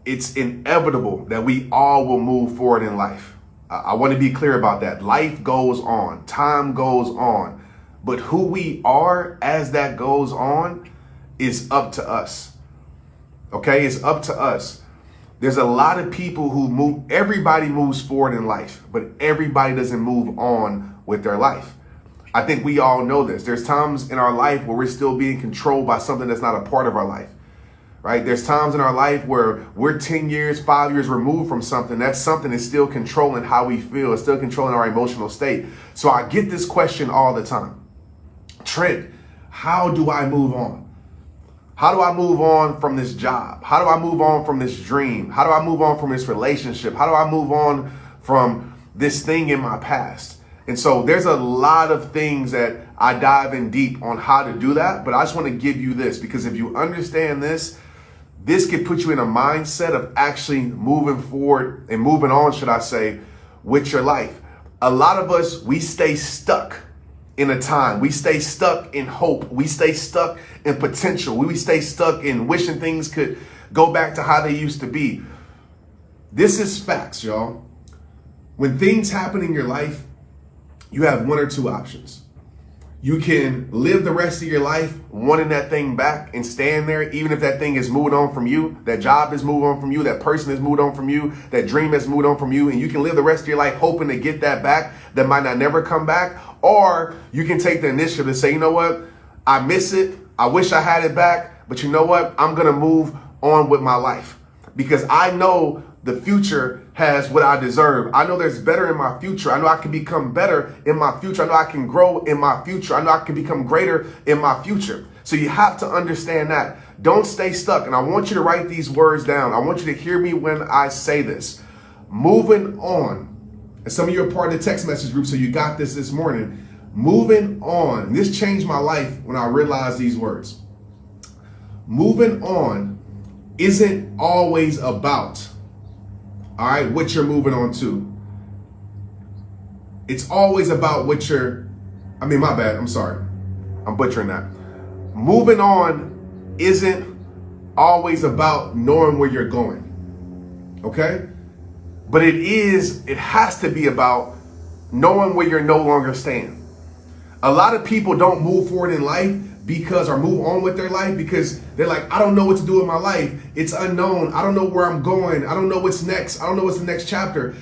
it's inevitable that we all will move forward in life. I want to be clear about that. Life goes on, time goes on, but who we are as that goes on is up to us. Okay, it's up to us. There's a lot of people who move, everybody moves forward in life, but everybody doesn't move on with their life. I think we all know this. There's times in our life where we're still being controlled by something that's not a part of our life, right? There's times in our life where we're 10 years, 5 years removed from something. That something is still controlling how we feel. It's still controlling our emotional state. So I get this question all the time. Trent, how do I move on? How do I move on from this job? How do I move on from this dream? How do I move on from this relationship? How do I move on from this thing in my past? And so there's a lot of things that I dive in deep on how to do that. But I just want to give you this, because if you understand this, this could put you in a mindset of actually moving forward and moving on, should I say, with your life. A lot of us, we stay stuck in a time. We stay stuck in hope. We stay stuck in potential. We stay stuck in wishing things could go back to how they used to be. This is facts, y'all. When things happen in your life, you have one or two options. You can live the rest of your life wanting that thing back and stand there, even if that thing is moved on from you, that job is moved on from you, that person is moved on from you, that dream has moved on from you, and you can live the rest of your life hoping to get that back that might not never come back. Or you can take the initiative to say, you know what, I miss it, I wish I had it back, but you know what, I'm gonna move on with my life because I know the future has what I deserve. I know there's better in my future. I know I can become better in my future. I know I can grow in my future. I know I can become greater in my future. So you have to understand that. Don't stay stuck. And I want you to write these words down. I want you to hear me when I say this. Moving on. And some of you are part of the text message group, so you got this morning. Moving on. This changed my life when I realized these words. Moving on isn't always about, all right, what you're moving on to. It's always about what my bad, I'm sorry. I'm butchering that. Moving on isn't always about knowing where you're going, okay? But it has to be about knowing where you're no longer staying. A lot of people don't move forward in life or move on with their life because they're like, I don't know what to do with my life. It's unknown. I don't know where I'm going. I don't know what's next. I don't know what's the next chapter.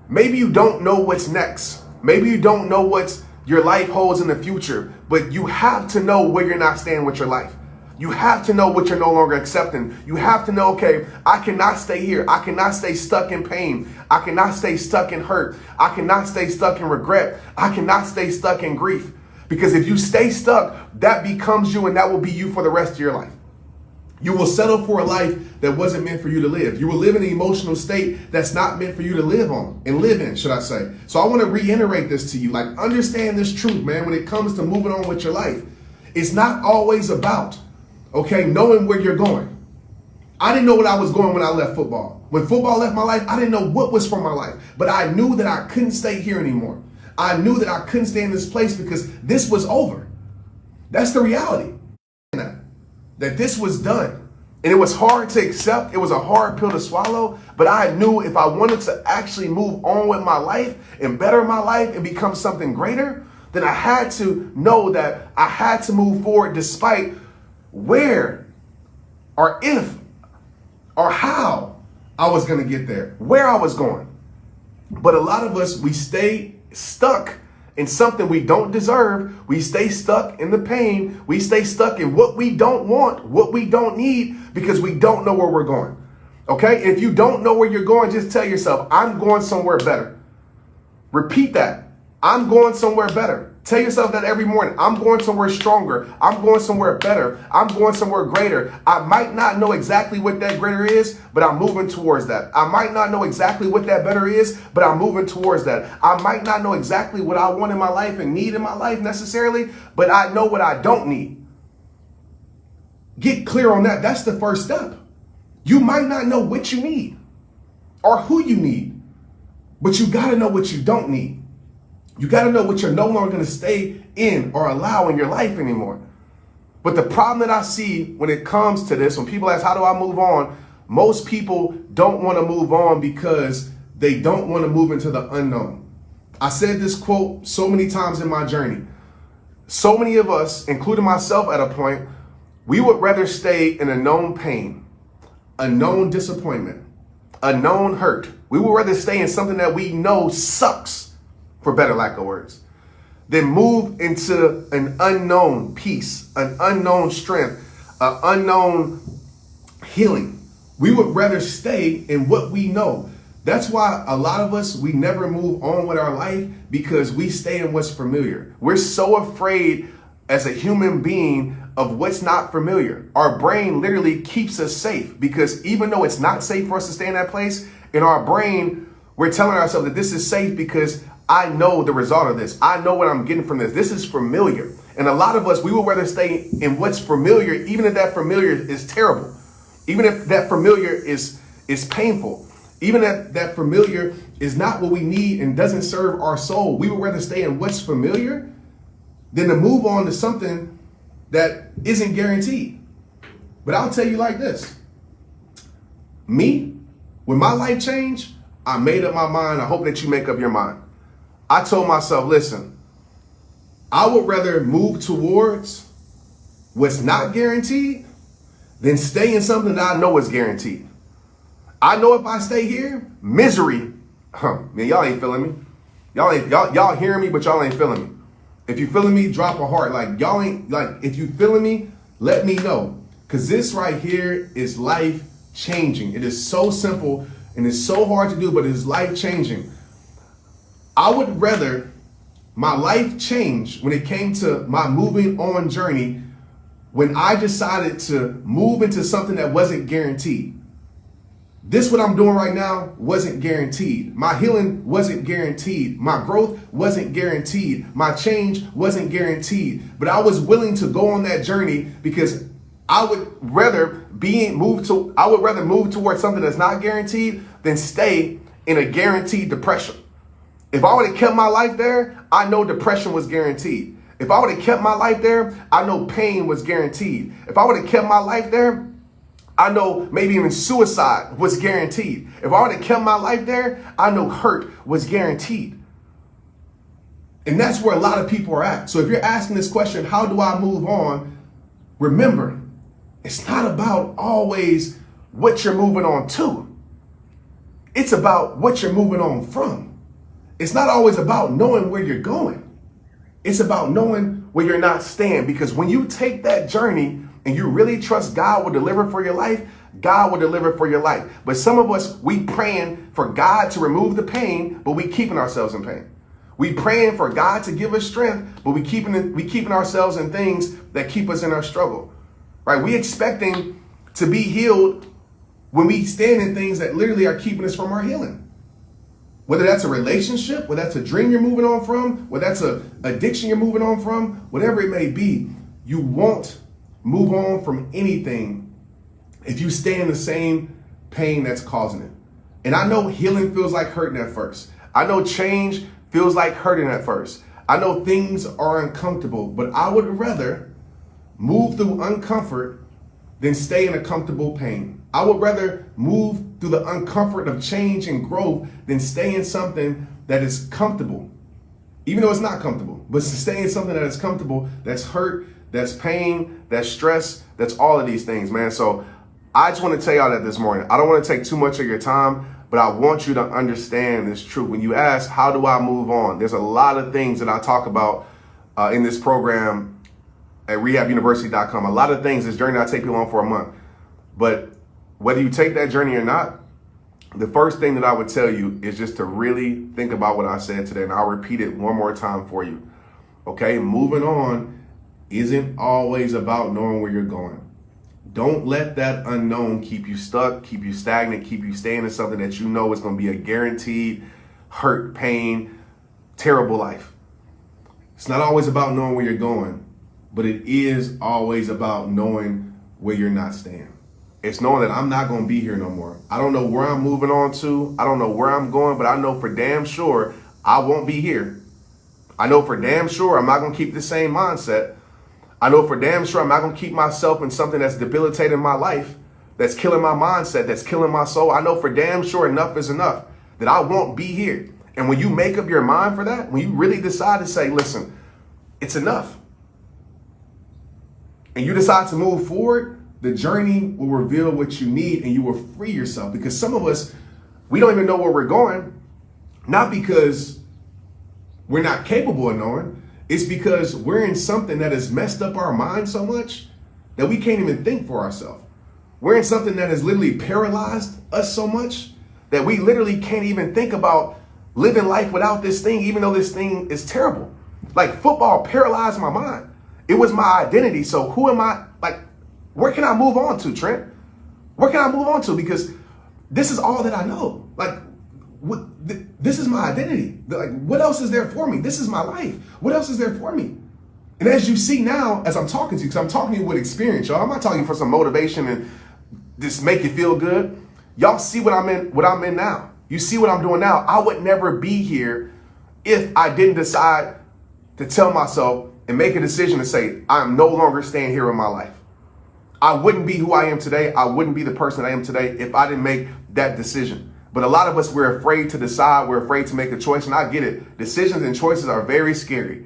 Maybe you don't know what's next. Maybe you don't know what your life holds in the future, but you have to know where you're not staying with your life. You have to know what you're no longer accepting. You have to know, okay, I cannot stay here. I cannot stay stuck in pain. I cannot stay stuck in hurt. I cannot stay stuck in regret. I cannot stay stuck in grief. Because if you stay stuck, that becomes you and that will be you for the rest of your life. You will settle for a life that wasn't meant for you to live. You will live in an emotional state that's not meant for you to live in, should I say. So I want to reiterate this to you. Like, understand this truth, man, when it comes to moving on with your life. It's not always about, okay, knowing where you're going. I didn't know what I was going when I left football. When football left my life, I didn't know what was for my life. But I knew that I couldn't stay here anymore. I knew that I couldn't stay in this place because this was over. That's the reality. That this was done. And it was hard to accept. It was a hard pill to swallow. But I knew if I wanted to actually move on with my life and better my life and become something greater, then I had to know that I had to move forward despite where or if or how I was going to get there, where I was going. But a lot of us, we stay stuck in something we don't deserve. We stay stuck in the pain. We stay stuck in what we don't want, what we don't need, because we don't know where we're going. Okay? And if you don't know where you're going, just tell yourself, I'm going somewhere better. Repeat that. I'm going somewhere better. Tell yourself that every morning. I'm going somewhere stronger. I'm going somewhere better. I'm going somewhere greater. I might not know exactly what that greater is, but I'm moving towards that. I might not know exactly what that better is, but I'm moving towards that. I might not know exactly what I want in my life and need in my life necessarily, but I know what I don't need. Get clear on that. That's the first step. You might not know what you need or who you need, but you got to know what you don't need. You got to know what you're no longer going to stay in or allow in your life anymore. But the problem that I see when it comes to this, when people ask, how do I move on? most people don't want to move on because they don't want to move into the unknown. I said this quote so many times in my journey. So many of us, including myself at a point, we would rather stay in a known pain, a known disappointment, a known hurt. We would rather stay in something that we know sucks, for better lack of words, than move into an unknown peace, an unknown strength, an unknown healing. We would rather stay in what we know. That's why a lot of us, we never move on with our life, because we stay in what's familiar. We're so afraid as a human being of what's not familiar. Our brain literally keeps us safe, because even though it's not safe for us to stay in that place, in our brain, we're telling ourselves that this is safe because I know the result of this. I know what I'm getting from this. This is familiar. And a lot of us, we would rather stay in what's familiar, even if that familiar is terrible, even if that familiar is painful, even if that familiar is not what we need and doesn't serve our soul. We would rather stay in what's familiar than to move on to something that isn't guaranteed. But I'll tell you like this. Me, when my life changed, I made up my mind. I hope that you make up your mind. I told myself, listen, I would rather move towards what's not guaranteed than stay in something that I know is guaranteed. I know if I stay here, misery, man, y'all ain't feeling me. Y'all hearing me, but y'all ain't feeling me. If you feeling me, drop a heart. Like, y'all ain't, like, if you feeling me, let me know. Because this right here is life changing. It is so simple and it's so hard to do, but it is life changing. I would rather my life change when it came to my moving on journey, when I decided to move into something that wasn't guaranteed. This, what I'm doing right now, wasn't guaranteed. My healing wasn't guaranteed. My growth wasn't guaranteed. My change wasn't guaranteed. But I was willing to go on that journey because I would rather move towards something that's not guaranteed than stay in a guaranteed depression. If I would have kept my life there, I know depression was guaranteed. If I would have kept my life there, I know pain was guaranteed. If I would have kept my life there, I know maybe even suicide was guaranteed. If I would have kept my life there, I know hurt was guaranteed. And that's where a lot of people are at. So if you're asking this question, how do I move on? Remember, it's not about always what you're moving on to. It's about what you're moving on from. It's not always about knowing where you're going. It's about knowing where you're not staying. Because when you take that journey and you really trust God will deliver for your life, God will deliver for your life. But some of us, we praying for God to remove the pain, but we keeping ourselves in pain. We praying for God to give us strength, but we keeping ourselves in things that keep us in our struggle. Right? We expecting to be healed when we stand in things that literally are keeping us from our healing. Whether that's a relationship, whether that's a dream you're moving on from, whether that's an addiction you're moving on from, whatever it may be, you won't move on from anything if you stay in the same pain that's causing it. And I know healing feels like hurting at first. I know change feels like hurting at first. I know things are uncomfortable, but I would rather move through uncomfort than stay in a comfortable pain. I would rather move through the uncomfort of change and growth than stay in something that is comfortable, even though it's not comfortable. But to stay in something that is comfortable, that's hurt, that's pain, that's stress, that's all of these things, man. So I just want to tell y'all that this morning. I don't want to take too much of your time, but I want you to understand this truth. When you ask, how do I move on? There's a lot of things that I talk about in this program at rehabuniversity.com. A lot of things, this journey I take people on for a month. But whether you take that journey or not, the first thing that I would tell you is just to really think about what I said today. And I'll repeat it one more time for you. Okay, moving on isn't always about knowing where you're going. Don't let that unknown keep you stuck, keep you stagnant, keep you staying in something that you know is going to be a guaranteed hurt, pain, terrible life. It's not always about knowing where you're going, but it is always about knowing where you're not staying. It's knowing that I'm not going to be here no more. I don't know where I'm moving on to. I don't know where I'm going, but I know for damn sure I won't be here. I know for damn sure I'm not going to keep the same mindset. I know for damn sure I'm not going to keep myself in something that's debilitating my life. that's killing my mindset, that's killing my soul. I know for damn sure enough is enough, that I won't be here. And when you make up your mind for that, when you really decide to say, listen, it's enough, and you decide to move forward, the journey will reveal what you need and you will free yourself. Because some of us, we don't even know where we're going, not because we're not capable of knowing. It's because we're in something that has messed up our mind so much that we can't even think for ourselves. We're in something that has literally paralyzed us so much that we literally can't even think about living life without this thing, even though this thing is terrible. Like, football paralyzed my mind. It was my identity. So who am I? Like, where can I move on to, Trent? Where can I move on to? Because this is all that I know. Like, this is my identity. Like, what else is there for me? This is my life. What else is there for me? And as you see now, as I'm talking to you, because I'm talking to you with experience, y'all. I'm not talking for some motivation and just make you feel good. Y'all see what I'm in now. You see what I'm doing now. I would never be here if I didn't decide to tell myself and make a decision to say, I'm no longer staying here in my life. I wouldn't be who I am today. I wouldn't be the person I am today if I didn't make that decision. But a lot of us, we're afraid to decide. We're afraid to make a choice. And I get it. Decisions and choices are very scary.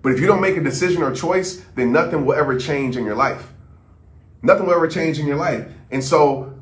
But if you don't make a decision or choice, then nothing will ever change in your life. Nothing will ever change in your life. And so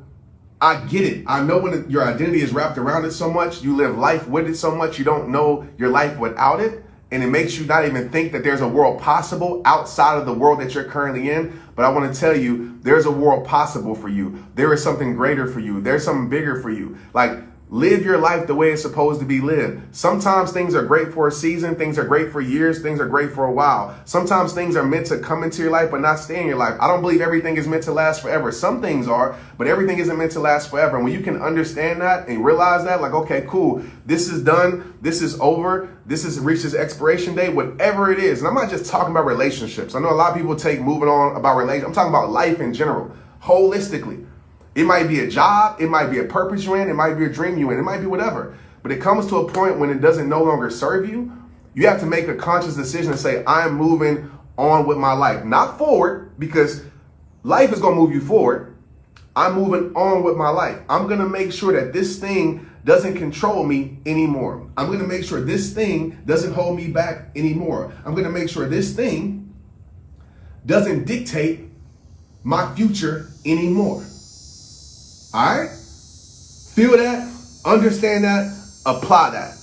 I get it. I know when your identity is wrapped around it so much, you live life with it so much, you don't know your life without it. And it makes you not even think that there's a world possible outside of the world that you're currently in. But I want to tell you, there's a world possible for you. There is something greater for you. There's something bigger for you. Like, live your life the way it's supposed to be lived. Sometimes things are great for a season. Things are great for years. Things are great for a while. Sometimes things are meant to come into your life, but not stay in your life. I don't believe everything is meant to last forever. Some things are, but everything isn't meant to last forever. And when you can understand that and realize that, like, okay, cool, this is done. This is over. This has reached its expiration date, whatever it is. And I'm not just talking about relationships. I know a lot of people take moving on about relationships. I'm talking about life in general, holistically. It might be a job, it might be a purpose you're in, it might be a dream you're in, it might be whatever. But it comes to a point when it doesn't no longer serve you. You have to make a conscious decision to say, I am moving on with my life. Not forward, because life is going to move you forward. I'm moving on with my life. I'm going to make sure that this thing doesn't control me anymore. I'm going to make sure this thing doesn't hold me back anymore. I'm going to make sure this thing doesn't dictate my future anymore. All right? Feel that, understand that, apply that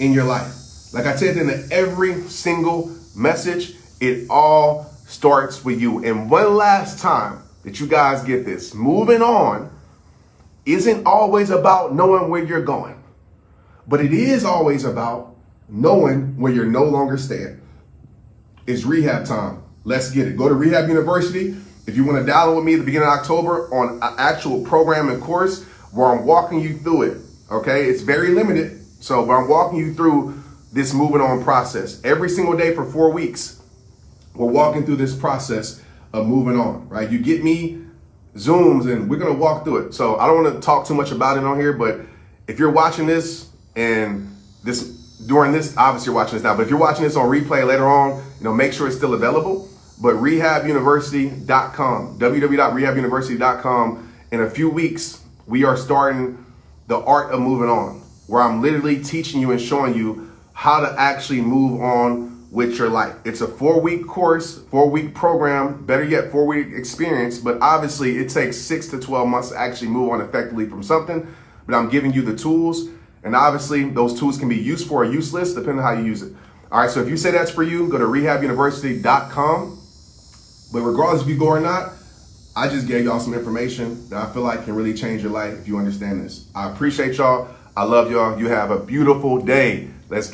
in your life. Like I said in every single message, it all starts with you. And one last time that you guys get this, moving on isn't always about knowing where you're going, but it is always about knowing where you're no longer staying. It's rehab time. Let's get it. Go to Rehab University. If you want to download with me at the beginning of October on an actual program and course where I'm walking you through it, okay? It's very limited. So I'm walking you through this moving on process. Every single day for 4 weeks, we're walking through this process of moving on, right? You get me, Zooms, and we're going to walk through it. So I don't want to talk too much about it on here, but if you're watching this and during this, obviously you're watching this now, but if you're watching this on replay later on, make sure it's still available. But rehabuniversity.com, www.rehabuniversity.com. In a few weeks, we are starting the art of moving on, where I'm literally teaching you and showing you how to actually move on with your life. It's a 4-week course, 4-week program, better yet, 4-week experience. But obviously it takes 6 to 12 months to actually move on effectively from something. But I'm giving you the tools, and obviously those tools can be useful or useless depending on how you use it. All right, so if you say that's for you, go to rehabuniversity.com. But regardless if you go or not, I just gave y'all some information that I feel like can really change your life if you understand this. I appreciate y'all. I love y'all. You have a beautiful day. Let's get